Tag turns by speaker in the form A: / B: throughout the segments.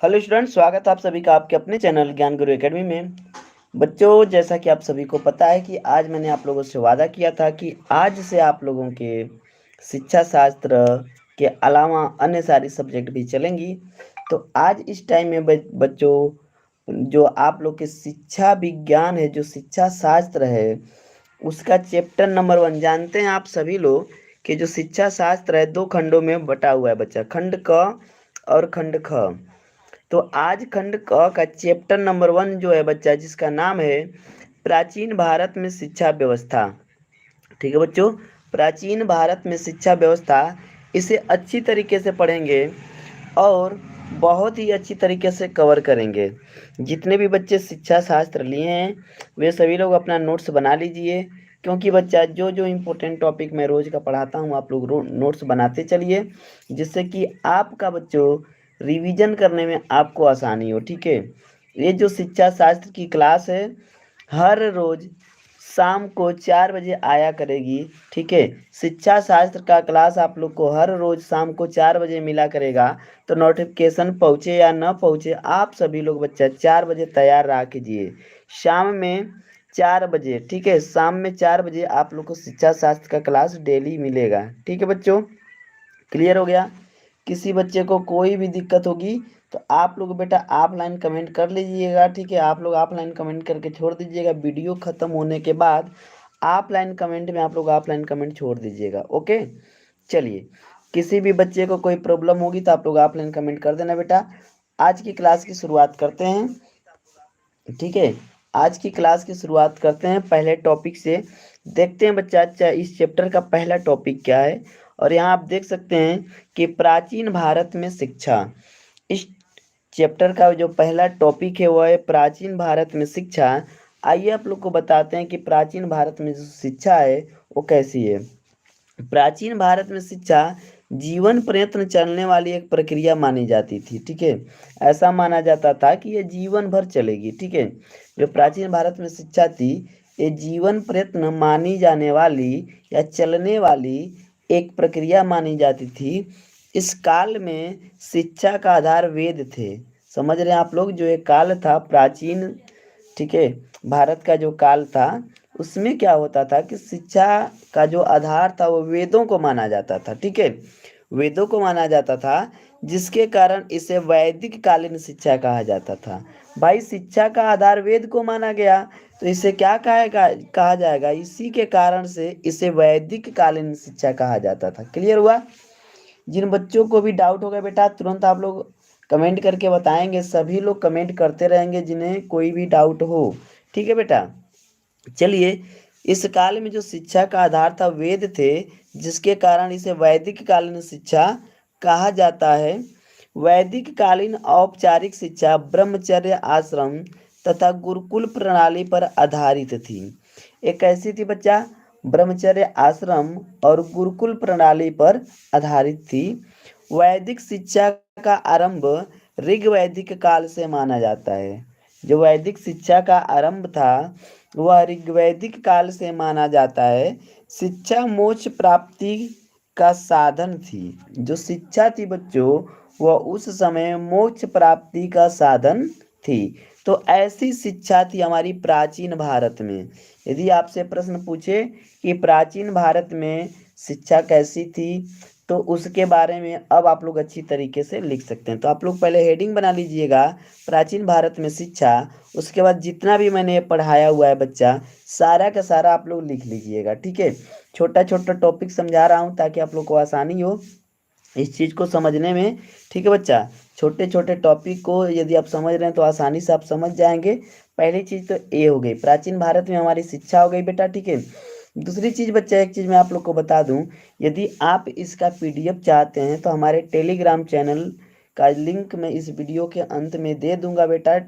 A: Hello student, स्वागत है आप सभी का आपके अपने चैनल ज्ञान गुरु एकेडमी में। बच्चों, जैसा कि आप सभी को पता है कि आज मैंने आप लोगों से वादा किया था कि आज से आप लोगों के शिक्षा शास्त्र के अलावा अन्य सारी सब्जेक्ट भी चलेंगी। तो आज इस टाइम में बच्चों, जो आप लोग के शिक्षा विज्ञान है, जो शिक्षा शास्त्र है, उसका चैप्टर नंबर 1 जानते हैं आप सभी लोग कि जो शिक्षा शास्त्र है 2 खंडों में बटा हुआ है बच्चा, खंड क और खंड ख। तो आज खंड क का चैप्टर नंबर 1 जो है बच्चा, जिसका नाम है प्राचीन भारत में शिक्षा व्यवस्था। ठीक है बच्चों, प्राचीन भारत में शिक्षा व्यवस्था, इसे अच्छी तरीके से पढ़ेंगे और बहुत ही अच्छी तरीके से कवर करेंगे। जितने भी बच्चे शिक्षा शास्त्र लिए हैं वे सभी लोग अपना नोट्स बना लीजिए, क्योंकि बच्चा जो जो इम्पोर्टेंट टॉपिक मैं रोज का पढ़ाता हूँ आप लोग नोट्स बनाते चलिए, जिससे कि आपका बच्चों रिवीजन करने में आपको आसानी हो। ठीक है, ये जो शिक्षा शास्त्र की क्लास है हर रोज शाम को 4 बजे आया करेगी। ठीक है, शिक्षा शास्त्र का क्लास आप लोग को हर रोज शाम को 4 बजे मिला करेगा। तो नोटिफिकेशन पहुँचे या न पहुँचे, आप सभी लोग बच्चा 4 बजे तैयार रहा कीजिए। शाम में 4 बजे, ठीक है, शाम में 4 बजे आप लोग को शिक्षा शास्त्र का क्लास डेली मिलेगा। ठीक है बच्चों, क्लियर हो गया? किसी बच्चे को कोई भी दिक्कत होगी तो आप लोग बेटा ऑफलाइन कमेंट कर लीजिएगा। ठीक है, आप लोग ऑफलाइन कमेंट करके छोड़ दीजिएगा। वीडियो खत्म होने के बाद ऑफलाइन कमेंट में आप लोग ऑफलाइन कमेंट छोड़ दीजिएगा। ओके, चलिए, किसी भी बच्चे को कोई प्रॉब्लम होगी तो आप लोग ऑफलाइन कमेंट कर देना बेटा। आज की क्लास की शुरुआत करते हैं। ठीक है, आज की क्लास की शुरुआत करते हैं पहले टॉपिक से। देखते हैं बच्चा अच्छा इस चैप्टर का पहला टॉपिक क्या है। और यहाँ आप देख सकते हैं कि प्राचीन भारत में शिक्षा। इस चैप्टर का जो पहला टॉपिक है वो है प्राचीन भारत में शिक्षा। आइए आप लोग को बताते हैं कि प्राचीन भारत में जो शिक्षा है वो कैसी है। प्राचीन भारत में शिक्षा जीवन प्रयत्न चलने वाली एक प्रक्रिया मानी जाती थी। ठीक है, ऐसा माना जाता था कि ये जीवन भर चलेगी। ठीक है, जो प्राचीन भारत में शिक्षा थी ये जीवन प्रयत्न मानी जाने वाली या चलने वाली एक प्रक्रिया मानी जाती थी। इस काल में शिक्षा का आधार वेद थे। समझ रहे हैं आप लोग, जो एक काल था प्राचीन, ठीक है, भारत का जो काल था उसमें क्या होता था कि शिक्षा का जो आधार था वो वेदों को माना जाता था। ठीक है, वेदों को माना जाता था, जिसके कारण इसे वैदिक कालीन शिक्षा कहा जाता था। भाई, शिक्षा का आधार वेद को माना गया तो इसे क्या कहा जाएगा, इसी के कारण से इसे वैदिक कालीन शिक्षा कहा जाता था। क्लियर हुआ? जिन बच्चों को भी डाउट होगा बेटा तुरंत आप लोग कमेंट करके बताएंगे। सभी लोग कमेंट करते रहेंगे जिन्हें कोई भी डाउट हो। ठीक है बेटा, चलिए, इस काल में जो शिक्षा का आधार था वेद थे, जिसके कारण इसे वैदिक कालीन शिक्षा कहा जाता है। वैदिक कालीन औपचारिक शिक्षा ब्रह्मचर्य आश्रम तथा गुरुकुल प्रणाली पर आधारित थी। एक कैसी थी बच्चा? ब्रह्मचर्य आश्रम और गुरुकुल प्रणाली पर आधारित थी। वैदिक शिक्षा का आरंभ ऋग्वैदिक काल से माना जाता है। जो वैदिक शिक्षा का आरंभ था वह ऋग्वैदिक काल से माना जाता है। शिक्षा मोक्ष प्राप्ति का साधन थी। जो शिक्षा थी बच्चों वह उस समय मोक्ष प्राप्ति का साधन थी। तो ऐसी शिक्षा थी हमारी प्राचीन भारत में। यदि आपसे प्रश्न पूछे कि प्राचीन भारत में शिक्षा कैसी थी तो उसके बारे में अब आप लोग अच्छी तरीके से लिख सकते हैं। तो आप लोग पहले हेडिंग बना लीजिएगा प्राचीन भारत में शिक्षा। उसके बाद जितना भी मैंने पढ़ाया हुआ है बच्चा सारा का सारा आप लोग लिख लीजिएगा। ठीक है, छोटा छोटा टॉपिक समझा रहा हूँ ताकि आप लोग को आसानी हो इस चीज़ को समझने में। ठीक है बच्चा, छोटे छोटे टॉपिक को यदि आप समझ रहे हैं तो आसानी से आप समझ जाएंगे। पहली चीज़ तो ये हो गई, प्राचीन भारत में हमारी शिक्षा हो गई बेटा। ठीक है, दूसरी चीज़ बच्चा, एक चीज़ मैं आप लोग को बता दूं, यदि आप इसका पीडीएफ चाहते हैं तो हमारे टेलीग्राम चैनल का लिंक मैं इस वीडियो के अंत में दे दूंगा बेटा,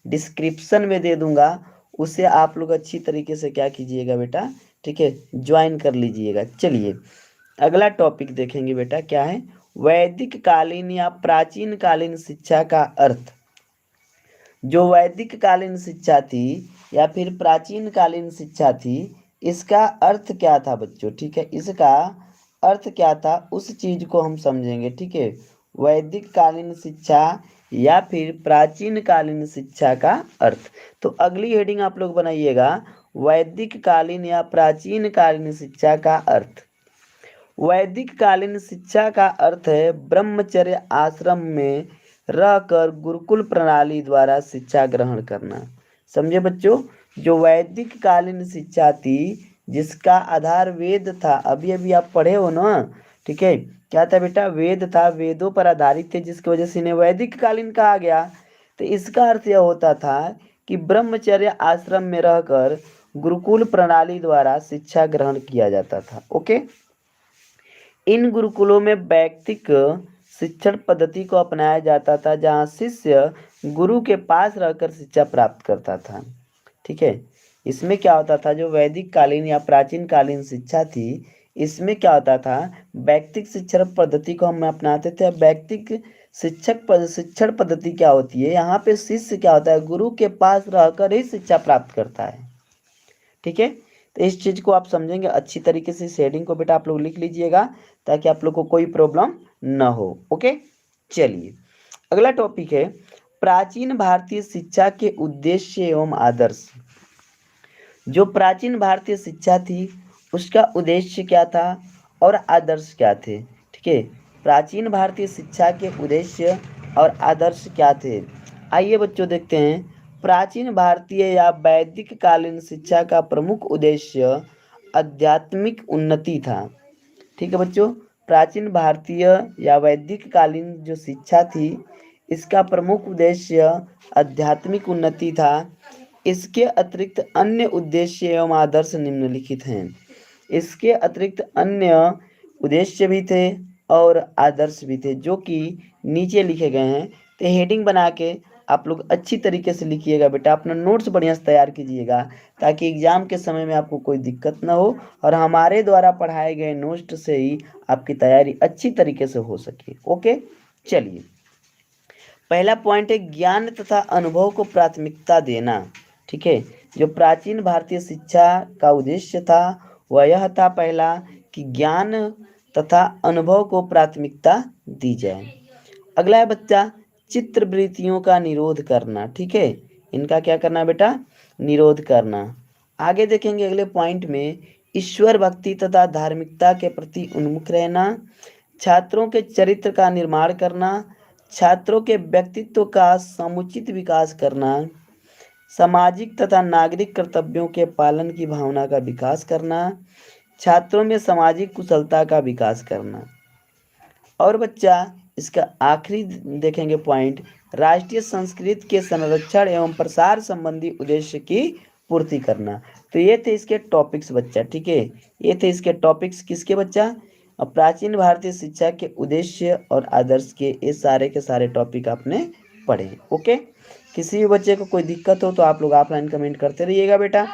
A: डिस्क्रिप्शन में दे दूंगा। उसे आप लोग अच्छी तरीके से क्या कीजिएगा बेटा, ठीक है, ज्वाइन कर लीजिएगा। चलिए, अगला टॉपिक देखेंगे बेटा, क्या है? वैदिक कालीन या प्राचीन कालीन शिक्षा का अर्थ। जो वैदिक कालीन शिक्षा थी या फिर प्राचीन कालीन शिक्षा थी, इसका अर्थ क्या था बच्चों? ठीक है, इसका अर्थ क्या था उस चीज को हम समझेंगे। ठीक है, वैदिक कालीन शिक्षा या फिर प्राचीन कालीन शिक्षा का अर्थ। तो अगली हेडिंग आप लोग बनाइएगा, वैदिक कालीन या प्राचीन कालीन शिक्षा का अर्थ। वैदिक कालीन शिक्षा का अर्थ है ब्रह्मचर्य आश्रम में रहकर गुरुकुल प्रणाली द्वारा शिक्षा ग्रहण करना। समझे बच्चों, जो वैदिक कालीन शिक्षा थी जिसका आधार वेद था, अभी अभी आप पढ़े हो ना, ठीक है, क्या था बेटा, वेद था, वेदों पर आधारित थे, जिसकी वजह से इन्हें वैदिक कालीन कहा गया। तो इसका अर्थ यह होता था कि ब्रह्मचर्य आश्रम में रहकर गुरुकुल प्रणाली द्वारा शिक्षा ग्रहण किया जाता था। ओके, इन गुरुकुलों में वैयक्तिक शिक्षण पद्धति को अपनाया जाता था, जहाँ शिष्य गुरु के पास रहकर शिक्षा प्राप्त करता था। ठीक है, इसमें क्या होता था, जो वैदिक कालीन या प्राचीन कालीन शिक्षा थी, इसमें क्या होता था, वैयक्तिक शिक्षण पद्धति को हम अपनाते थे। अब वैयक्तिक शिक्षण पद्धति क्या होती है, यहाँ पे शिष्य क्या होता है, गुरु के पास रहकर ही शिक्षा प्राप्त करता है। ठीक है, तो इस चीज को आप समझेंगे अच्छी तरीके से। शेडिंग को बेटा आप लोग लिख लीजिएगा ताकि आप लोग को कोई प्रॉब्लम ना हो। ओके, चलिए अगला टॉपिक है प्राचीन भारतीय शिक्षा के उद्देश्य एवं आदर्श। जो प्राचीन भारतीय शिक्षा थी उसका उद्देश्य क्या था और आदर्श क्या थे। ठीक है, प्राचीन भारतीय शिक्षा के उद्देश्य और आदर्श क्या थे, आइए बच्चों देखते हैं। प्राचीन भारतीय या वैदिक कालीन शिक्षा का प्रमुख उद्देश्य आध्यात्मिक उन्नति था। ठीक है बच्चों, प्राचीन भारतीय या वैदिक कालीन जो शिक्षा थी इसका प्रमुख उद्देश्य आध्यात्मिक उन्नति था। इसके अतिरिक्त अन्य उद्देश्य एवं आदर्श निम्नलिखित हैं। इसके अतिरिक्त अन्य उद्देश्य भी थे और आदर्श भी थे जो कि नीचे लिखे गए हैं। तो हेडिंग बना के आप लोग अच्छी तरीके से लिखिएगा बेटा, अपना नोट्स बढ़िया से तैयार कीजिएगा ताकि एग्जाम के समय में आपको कोई दिक्कत ना हो और हमारे द्वारा पढ़ाए गए नोट्स से ही आपकी तैयारी अच्छी तरीके से हो सके। ओके, चलिए पहला पॉइंट है ज्ञान तथा अनुभव को प्राथमिकता देना। ठीक है, जो प्राचीन भारतीय शिक्षा का उद्देश्य था वह यह था, पहला कि ज्ञान तथा अनुभव को प्राथमिकता दी जाए। अगला है बच्चा चित्रवृत्तियों का निरोध करना। ठीक है, इनका क्या करना बेटा, निरोध करना। आगे देखेंगे अगले पॉइंट में ईश्वर भक्ति तथा धार्मिकता के प्रति उन्मुख रहना, छात्रों के चरित्र का निर्माण करना, छात्रों के व्यक्तित्व का समुचित विकास करना, सामाजिक तथा नागरिक कर्तव्यों के पालन की भावना का विकास करना, छात्रों में सामाजिक कुशलता का विकास करना। और बच्चा इसका आखिरी देखेंगे पॉइंट, राष्ट्रीय संस्कृति के संरक्षण एवं प्रसार संबंधी उद्देश्य की पूर्ति करना। तो ये थे इसके टॉपिक्स बच्चा। ठीक है, ये थे इसके टॉपिक्स किसके बच्चा, प्राचीन भारतीय शिक्षा के उद्देश्य और आदर्श के, ये सारे के सारे टॉपिक आपने पढ़े। ओके, किसी भी बच्चे को कोई दिक्कत हो तो आप लोग ऑफलाइन कमेंट करते रहिएगा बेटा।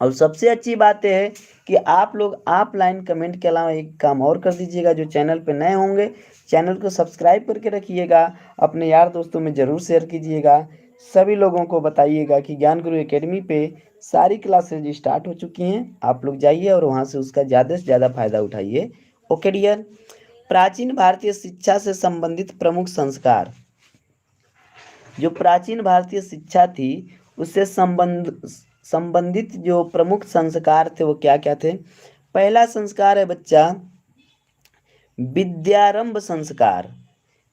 A: और सबसे अच्छी बात यह है कि आप लोग ऑफलाइन कमेंट के अलावा एक काम और कर दीजिएगा, जो चैनल पे नए होंगे चैनल को सब्सक्राइब करके रखिएगा, अपने यार दोस्तों में ज़रूर शेयर कीजिएगा, सभी लोगों को बताइएगा कि ज्ञान गुरु एकेडमी पे सारी क्लासेज स्टार्ट हो चुकी हैं। आप लोग जाइए और वहाँ से उसका ज़्यादा से ज़्यादा फायदा उठाइए। ओके डियर, प्राचीन भारतीय शिक्षा से संबंधित प्रमुख संस्कार। जो प्राचीन भारतीय शिक्षा थी उससे संबंधित जो प्रमुख संस्कार थे वो क्या क्या थे। पहला संस्कार है बच्चा विद्यारंभ संस्कार।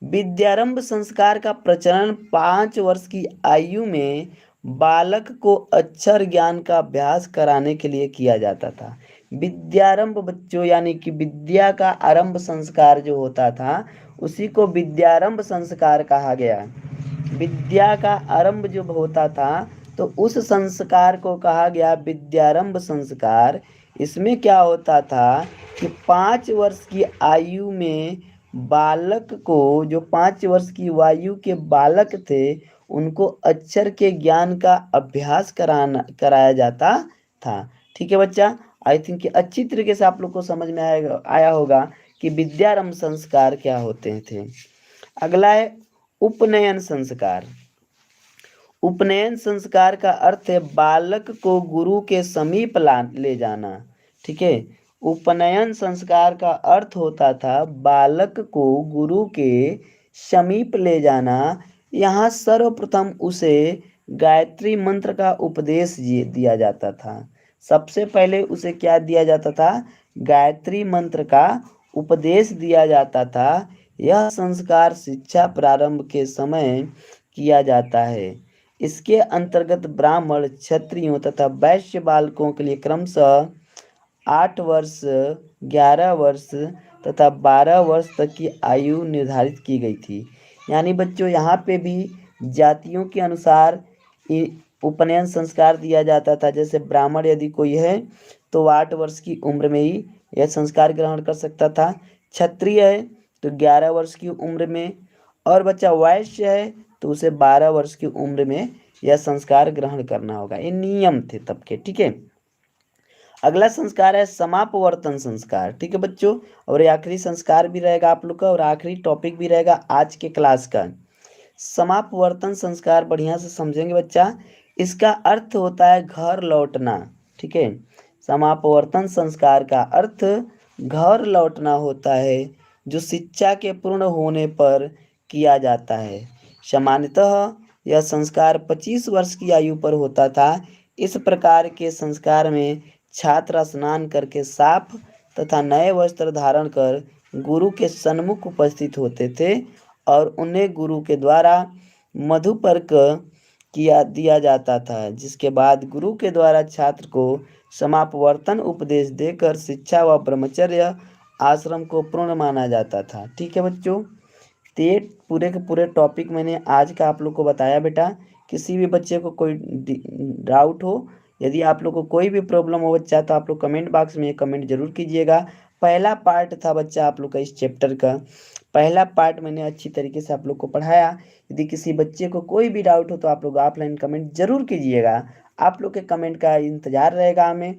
A: विद्यारंभ संस्कार का प्रचलन 5 वर्ष की आयु में बालक को अक्षर ज्ञान का अभ्यास कराने के लिए किया जाता था। विद्यारंभ बच्चों यानी कि विद्या का आरंभ संस्कार जो होता था उसी को विद्यारंभ संस्कार कहा गया। विद्या का आरंभ जो होता था तो उस संस्कार को कहा गया विद्यारंभ संस्कार। इसमें क्या होता था कि 5 वर्ष की आयु में बालक को, जो 5 वर्ष की आयु के बालक थे उनको अक्षर के ज्ञान का अभ्यास कराया जाता था। ठीक है बच्चा, आई थिंक कि अच्छी तरीके से आप लोग को समझ में आया होगा कि विद्यारंभ संस्कार क्या होते थे। अगला है उपनयन संस्कार। उपनयन संस्कार का अर्थ है बालक को गुरु के समीप ले जाना। ठीक है, उपनयन संस्कार का अर्थ होता था बालक को गुरु के समीप ले जाना यहाँ सर्वप्रथम उसे गायत्री मंत्र का उपदेश दिया जाता था। सबसे पहले उसे क्या दिया जाता था? गायत्री मंत्र का उपदेश दिया जाता था। यह संस्कार शिक्षा प्रारंभ के समय किया जाता है। इसके अंतर्गत ब्राह्मण, क्षत्रियों तथा वैश्य बालकों के लिए क्रमशः 8 वर्ष, 11 वर्ष तथा 12 वर्ष तक की आयु निर्धारित की गई थी। यानी बच्चों यहाँ पे भी जातियों के अनुसार उपनयन संस्कार दिया जाता था। जैसे ब्राह्मण यदि कोई है तो 8 वर्ष की उम्र में ही यह संस्कार ग्रहण कर सकता था। क्षत्रिय है तो 11 वर्ष की उम्र में, और बच्चा वैश्य है तो उसे 12 वर्ष की उम्र में यह संस्कार ग्रहण करना होगा। ये नियम थे तब के, ठीक है। अगला संस्कार है समापवर्तन संस्कार, ठीक है बच्चों। और ये आखिरी संस्कार भी रहेगा आप लोग का, और आखिरी टॉपिक भी रहेगा आज के क्लास का। समापवर्तन संस्कार बढ़िया से समझेंगे बच्चा। इसका अर्थ होता है घर लौटना, ठीक है। समापवर्तन संस्कार का अर्थ घर लौटना होता है, जो शिक्षा के पूर्ण होने पर किया जाता है। सामान्यतः यह संस्कार 25 वर्ष की आयु पर होता था। इस प्रकार के संस्कार में छात्र स्नान करके साफ तथा नए वस्त्र धारण कर गुरु के सन्मुख उपस्थित होते थे और उन्हें गुरु के द्वारा मधुपर्क दिया जाता था, जिसके बाद गुरु के द्वारा छात्र को समापवर्तन उपदेश देकर शिक्षा व ब्रह्मचर्य आश्रम को पूर्ण माना जाता था। ठीक है बच्चों, तो ये पूरे के पूरे टॉपिक मैंने आज का आप लोग को बताया बेटा। किसी भी बच्चे को कोई डाउट हो, यदि आप लोग को कोई भी प्रॉब्लम हो बच्चा, तो आप लोग कमेंट बॉक्स में कमेंट जरूर कीजिएगा। पहला पार्ट था बच्चा आप लोग का इस चैप्टर का, पहला पार्ट मैंने अच्छी तरीके से आप लोग को पढ़ाया। यदि किसी बच्चे को कोई भी डाउट हो तो आप लोग ऑफलाइन कमेंट जरूर कीजिएगा। आप लोग के कमेंट का इंतजार रहेगा हमें।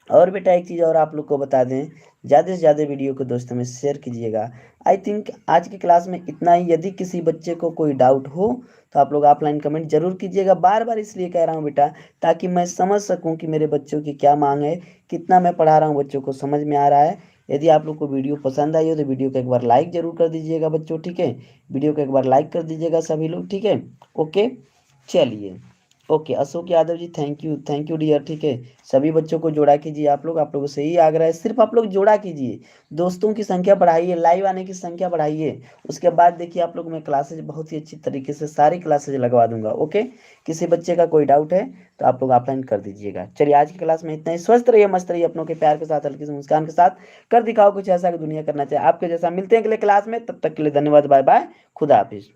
A: और बेटा एक चीज़ और आप लोग को बता दें, ज़्यादा से ज़्यादा वीडियो को दोस्तों में शेयर कीजिएगा। आई थिंक आज की क्लास में इतना ही। यदि किसी बच्चे को कोई डाउट हो तो आप लोग ऑफलाइन कमेंट जरूर कीजिएगा। बार बार इसलिए कह रहा हूँ बेटा, ताकि मैं समझ सकूँ कि मेरे बच्चों की क्या मांग है, कितना मैं पढ़ा रहा हूँ, बच्चों को समझ में आ रहा है। यदि आप लोग को वीडियो पसंद आई हो तो वीडियो को एक बार लाइक जरूर कर दीजिएगा बच्चों, ठीक है। वीडियो को एक बार लाइक कर दीजिएगा सभी लोग, ठीक है। ओके, चलिए। Okay Ashok Yadav ji, thank you dear, ठीक है। सभी बच्चों को जोड़ा कीजिए आप लोगों से ही आग्रह है, सिर्फ आप लोग जोड़ा कीजिए, दोस्तों की संख्या बढ़ाइए, लाइव आने की संख्या बढ़ाइए। उसके बाद देखिए आप लोग मैं क्लासेज बहुत ही अच्छी तरीके से सारी क्लासेज लगवा दूंगा। ओके, किसी बच्चे का कोई डाउट है तो आप लोग ऑफलाइन कर दीजिएगा। चलिए आज की क्लास में इतना ही। स्वस्थ रहिए, मस्त रहिए, अपनों के प्यार के साथ, हल्की सी मुस्कान के साथ। कर दिखाओ कुछ ऐसा कि दुनिया करना चाहिए आपके जैसा। मिलते हैं अगले क्लास में, तब तक के लिए धन्यवाद, बाय बाय, खुदा हाफिज।